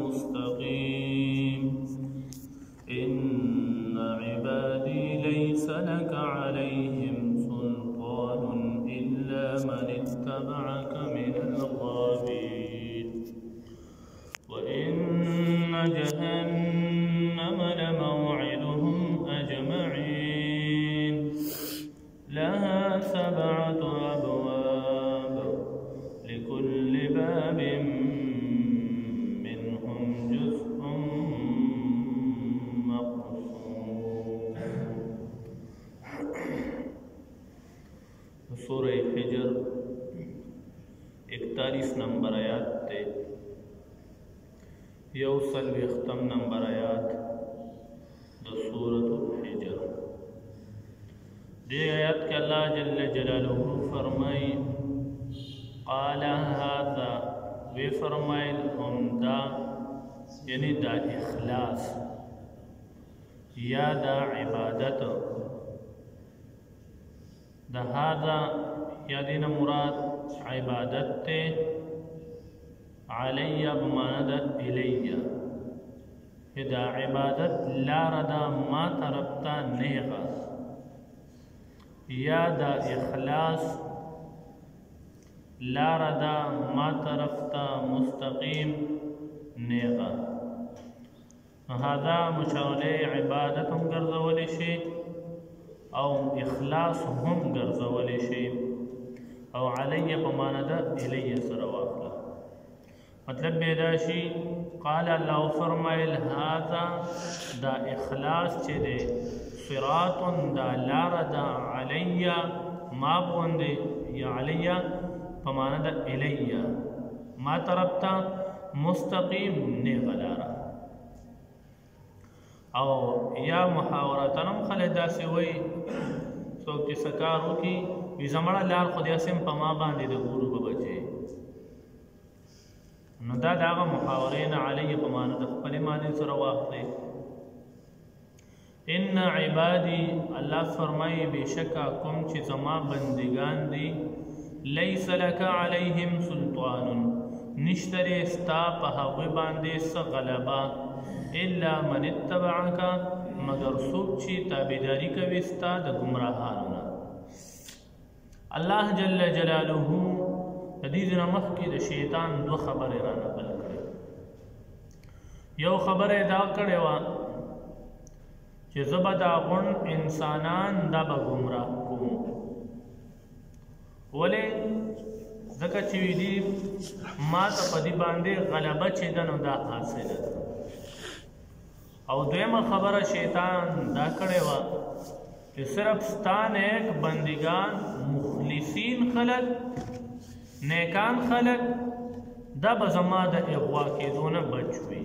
مستقيم إن عبادي ليس لك عليهم سلطان إلا من اتبعك من الغاوين وإن جهنم لموعدهم أجمعين لها 7 أبواب لكل باب منهم جزء مقسوم. سورہ حجر 41 نمبر آیات تے 1 نمبر آیات دو سورة الحجر. دی آیات کے اللہ جل جلالہ فرمائی قال هذا وی فرمائل ہم دا یعنی دا اخلاص یا دا عبادت دا هذا یا دین مراد عبادت تے علی بماندت الی دا عبادت لا ردا ما طرفتا نیغا یا دا اخلاص لا ردا ما طرفتا مستقیم نیغا. هذا مشاولے عبادت هم گرزولی شی او اخلاص هم گرزولی شی او علی بمانده الی سرواقلا مطلب بیداشی قال اللہ فرمائل هذا دا اخلاص چه دے صراط دا لاردا علی ما بونده یا علی بمانده الی ما طرفتا مستقیم نیغلارا او یا محاورتنم خلدا سوی سوک چی سکارو کی وی زمڑا لار خود یاسم پا ما باندی دا گورو ببچے نو دا داغا محاورین علی پماند خپل مانی سره واخلي. ان عبادی اللہ فرمائی بشکا کم چی زما بندگان دی لیس لک علیہم سلطان نشتر استا پا حوی باندے سغلبا الا من اتبعکا مگر سوک چی تابداری کوستا دا گمراہانونا. اللہ جل جلالہ حدیث نمخ کی دا شیطان 2 خبر را نقل کرے. یو خبر دا کرے وا چی زبا دا غن انسانان دا با گمراہ کون ولی زکا چوی دی ما تا پدی باندے غلبہ چی دنو دا حاصل دا. او دویم خبر شیطان دا کرے وا کہ صرف ستان ایک بندگان مخلصین خلق نیکان خلق دا بزما دا اغوا کی دون بچوی.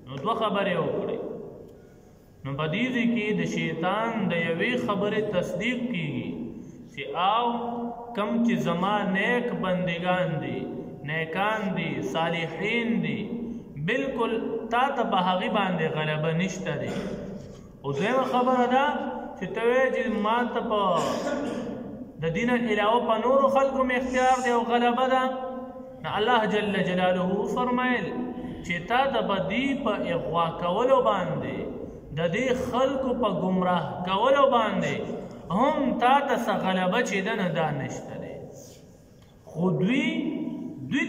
نو 2 خبریں اکڑی. نو بدیزی کی دا شیطان دا یوی خبر تصدیق کی گی چی آو کم چی زما نیک بندگان دی نیکان دی صالحین دی بالکل تا تا بحقی باندے غلبہ نشتا دی. او دویم خبر دا چی توی جی ما تا پا دا دین علاوہ پا نور خلقوں میں اختیار دے و غلبہ دا نا اللہ جل جلالہ فرمائل چی تا دا با دی پا اغوا کولو باندے دا دی خلقوں پا گمراہ کولو باندے ہم تا تا سا غلبہ چی دا نا دا نشتا دے. خودوی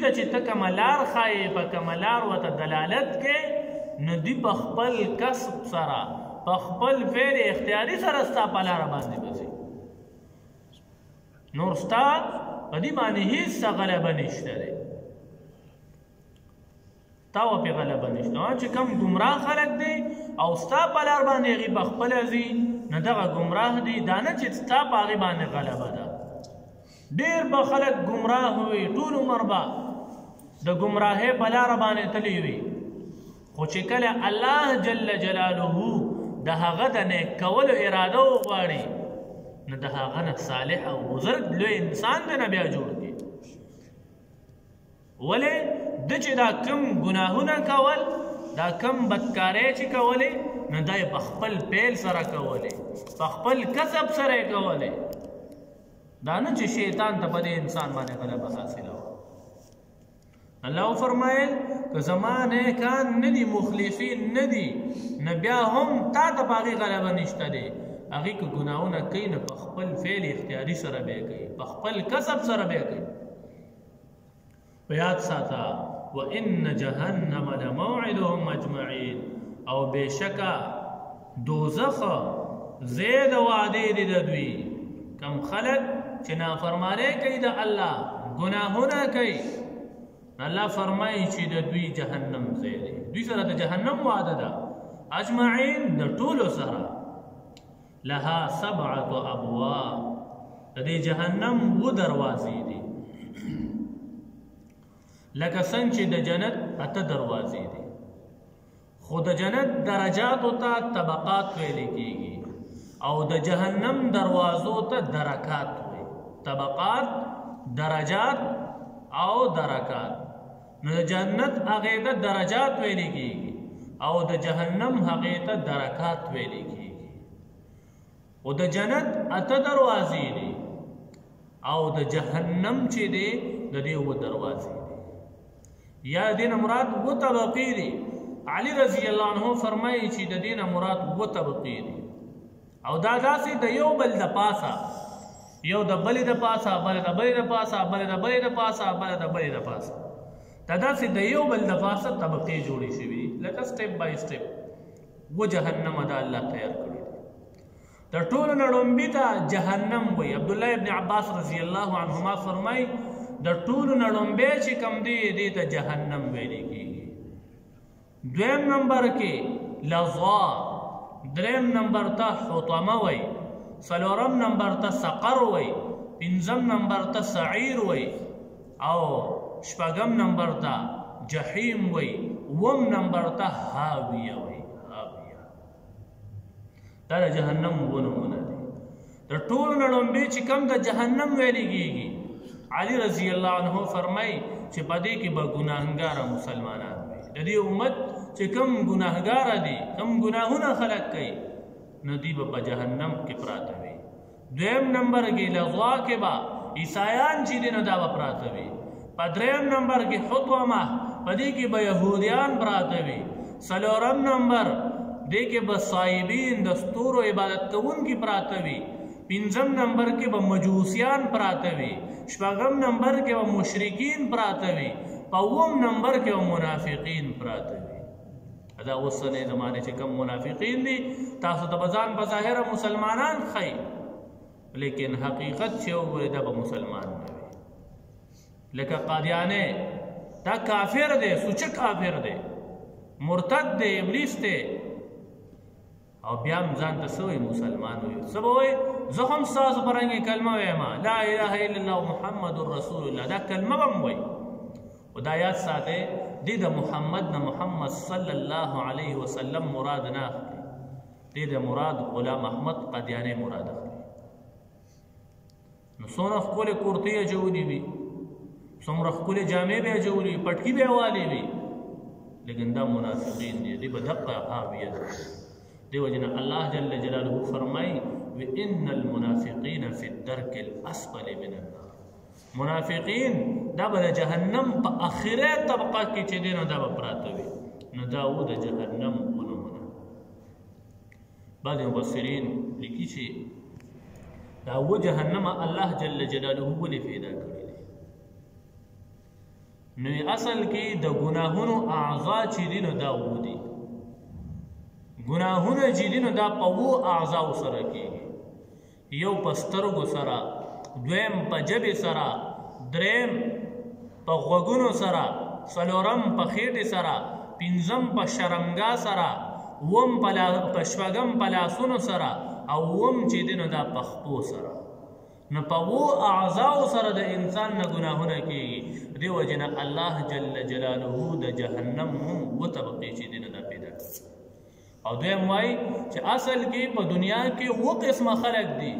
تا چی تا کمالار خواہی پا کمالار و تا دلالت کے نا دی پا خپل کسب سرا پا خپل فعل اختیاری سرستا پلارا باندے بسی نورستا پدی بانی ہیس سا غلبہ نشتا دے تاو پی غلبہ نشتا. آنچہ کم گمراہ خلق دے او ستا پلار باندے غی بخپل ازی ندغا گمراہ دی دانا چی ستا پاغی باندے غلبہ دا. دیر با خلق گمراہ ہوئی طول عمر با دا گمراہ بلار باندے تلی ہوئی خو چکل اللہ جل جلالہ دا غد نیک کول ارادہ و غواری نہ دا غنت صالح او بزرگ لو انسان دے نہ بیا جوڑ کے ولی دچ دا کم گناہونا کول دا کم بدکارے چی کولے نہ دا بخپل پیل سرا کولے بخپل کسب سرا کولے دا نہ چی شیطان تا پدے انسان مانے غلبہ حاصل ہو. الله فرمایل که زما نیکان نه دي مخلصین نه دي نه بیا هم تا ته په هغې غلبه نشته دی هغې که ګناهونه کوي نه په خپل فعل اختیاري سره به یې کوي په خپل کسب سره به یې کوي په یاد ساته وان جهنم لموعدهم اجمعین او بېشکه دوزخ ځای د وعدې دی د دوی کم خلک چې نافرمانۍ کوي د الله ګناهونه کوي الله فرمایي چې د دوی جهنم ځای دی دوی سره د جهنم وعده ده اجمعین د ټولو سره لها 7 ابواب د دې جهنم 7 دروازې دي لکه څنګه چې د جنت 8 دروازې دي خو د جنت درجاتو ته طبقات ویل کېږي او د جهنم دروازو ته درکات وي طبقات درجات او درکات نو د جنت هغې ته درجات ویل کېږي او د جهنم هغې ته درکات ویل کېږي او د جنت 8 دروازې دي او د جهنم چې دی د دې 7 دروازې دي یا د دې نه مراد 7 طبقې دي علي رضی الله عنه فرمایي چې د دې نه مراد 7 طبقې دي او دا داسې د یو بل د پاسه یو د بلې د پاسه بل د بلې د پاسه بل د بلې د پاسه بل د بلې د پاسه دا داسې د یو بل د پاسه طبقې جوړې شوي دي لکه سټیپ بای سټیپ و جهنم دا الله تیار کړی دی د ټولو نه لومبي ته جهنم وایي عبدالله ابن عباس رضی الله عنهما فرمایي د ټولو نه لومبی چې کوم دی دې ته جهنم ویلی کېږي دویم نمبر کې لظا دریم نمبر ته حطمه وایي څلورم نمبر ته سقر وایي پنځم نمبر ته سعیر وایي او شپږم نمبر ته جحیم وایي اووم نمبر ته هاویه وایي هاویه دا د جهنم اووه نومونه دي د ټولو نه لومبی چې کوم د جهنم ویلی کېږي علي رضی الله عنه فرمایي چې په دې کې به ګناهګاره مسلمانان وي د دې امت چې کوم ګناهګاره دي کوم ګناهونه خلک کوي نو دوی به په جهنم کې پراته وي دویم نمبر کې لظا کې به عیسایان چې دي نو دا به پراته وي په دریم نمبر کې حطمه په دې کې به یهودیان پراته وي څلورم نمبر دې کې به صایبین د ستورو عبادت کوونکي پراته وي پنځم نمبر کې به مجوسیان پراته وي شپږم نمبر کې به مشرکین پراته وي په اووم نمبر کې به منافقین پراته وي دا اوسنۍ زمانې چې کوم منافقین دي تاسو ته به ځان په ظاهره مسلمانان ښیي لیکن حقیقت چې وګورئ دا به مسلمان نه وي لکه قادیانې دا کافر دی سوچه کافر دی مرتد دی ابلیس دی او بیا هم ځان ته څه وایي مسلمان وایي څه به وایي زه هم ستاسو په رنګې کلمه وایم لا اله الا الله محمد رسول الله دا کلمه به هم وایي خو دا یاد ساتئ دې د محمد نه محمد صلی الله علیه وسلم مراد نه اخلي دې د مراد غلام احمد قادیانی مراد اخلي نو څومره ښکلې کورتۍ اچولې وي څومره ښکلې جامې به اچولې وي پټکي به یې والې وي لیکن دا منافقین دي دې به دقه هاویه ده دې وجه نه الله جل جلاله فرمایي وان المنافقین فی الدرک الاسفل من النار منافقین دا به د جهنم په اخره طبقه کې چې دی نو دا به پراته وي نو دا و د جهنم ونومونه بعضې مفسرین لیکي چې دا و جهنم الله جل جلاله ولې پیدا کړی دی نو اصل کې د ګناهونو اعضا چې دي نو دا و دي ګناهونه چې دي نو دا په و اعضاو سره کېږي یو په سترګو سره دویم په ژبې سره دریم په غوږونو سره څلورم په خېټې سره پنځم په شرمګا سره اووم په شپږم په لاسونو سره او اووم چې دی نو دا په خپو سره نو په اوو اعضاو سره د انسان نه ګناهونه کېږي دې وجې نه الله جل جلاله د جهنم هم اووه طبقې چې دی نو دا پیدا کړي او دویم وایي چې اصل کې په دنیا کې اووه قسمه خلک دي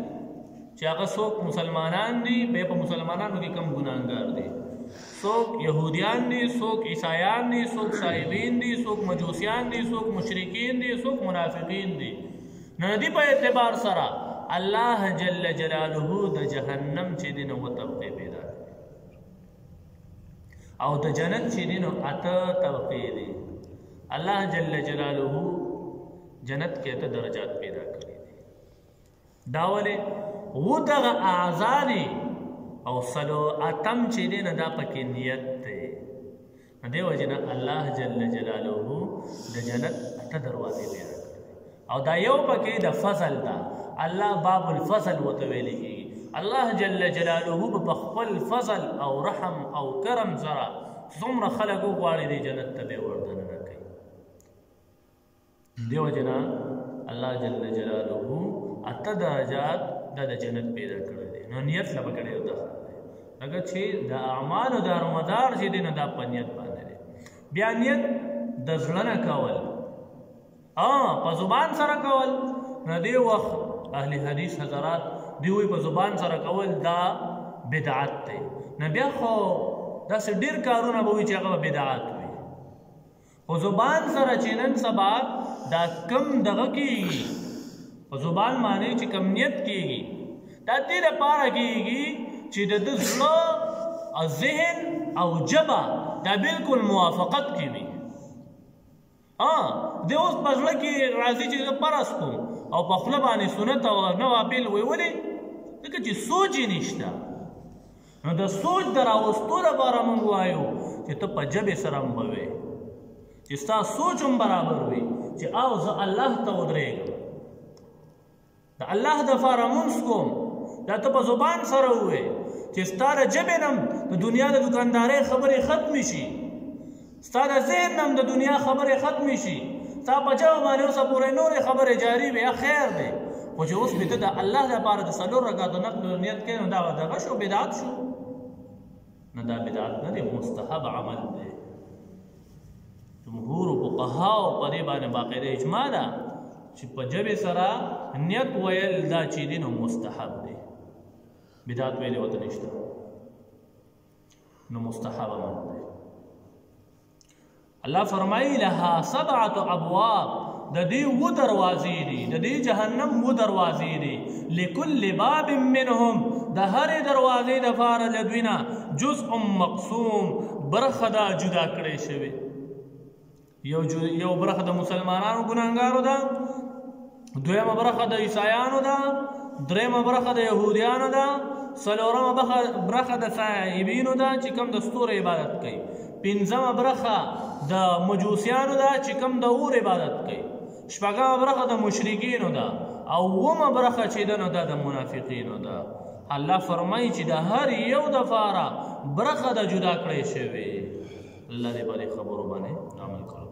چې هغه څوک مسلمانان دي بیا په مسلمانانو کې کم ګناهګار دي څوک یهودیان دي څوک عیسایان دي څوک صایبین دي څوک مجوسیان دي څوک مشرکین دي څوک منافقین دي نو دې په اعتبار سره الله جل جلاله د جهنم چې دی نو اووه طبقې پیدا کړي او د جنت چې دی نو اته طبقې دي الله جل جلاله جنت کې اته درجات پیدا کړي دي دا ولې و دغه اعضا دي او صلو اتم چې دی نه دا پکې نیت دی دې وجه نه الله جل جلاله د جنت اته دروازې پیدا کړي او دا یو پکې د فضل ده الله باب الفضل ورته ویل کېږي الله جل جلاله په خپل فضل او رحم او کرم سره څومره خلک وغواړي دې جنت ته به وردننه کوي دې وجه نه الله جل جلاله اته درجات د جنت پیدا کړي دي نو نیت لا پکړي ده اگر چې د اعمالو دارومدار چې دی نو دا په نیت باندې دی بیا نیت د زړه نه کول په زبان سره کول نو دې وخت اهل حدیث حضرات دی وی په زبان سره کول دا بدعت دی نه بیا خو داسې ډېر کارونه به وي چې هغه بدعت وي خو زبان سره چې نن سبا دا کم دغه کېږي په زبان باندې چې کم نیت کېږي دا دې لپاره کېږي چې د زړه او ذهن او ژبه دا بالکل موافقت کې وي د اوس په زړه کې راځي چې زه پرست کوم او په خوله باندې سنت او نوافل ویولې ځکه چې سوچ یې نشته نو د سوچ د راوستو لپاره موږ وایو چې ته په ژبې سره هم به وې چې ستا سوچ هم برابر وي چې او زه الله ته ودرېږم د الله دپاره مونځ کوم دا ته په زبان سره ووې چې ستا د ژبې نه د دنیا د دکاندارۍ خبرې ختمې شي ستا د ذهن نه د دنیا خبرې ختمې شي ستا په ژبه باندې اوسه پورې نورې خبرې جاري وي خیر دی خو چې اوس بېته د الله دپاره د څلور رکعاتو نفل نیت کوې نو دا به دغه شو بدعت شو نه دا بدعت نه دی مستحب عمل دی جمهور فقهاو په دې باندې باقاعده اجماع ده چې په ژبې سره نیت ویل دا چې دی نو مستحب دی بدعت ویلې ورته نشته نو مستحب عمل دی الله فرمایي لها سبعة ابواب د دې و دروازې دي د دې جهنم و دروازې دي لكل باب منهم د هرې دروازې دپاره د دوی نه جزء مقسوم برخه دا جدا کړی شوې یو برخه د مسلمانانو ګناهګارو ده دویمه برخه د عیسایانو ده دریمه برخه د یهودیانو ده څلورمه برخه د صائبینو ده چې کوم د ستورو عبادت کوي پنځمه برخه د مجوسیانو ده چې کوم د اور عبادت کوي شپږمه برخه د مشرکینو ده او اوومه برخه چې ده نو دا د منافقینو ده الله فرمایي چې د هر یو دپاره برخه د جدا کړی شوې الله دې په دې خبرو باندې عمل کړو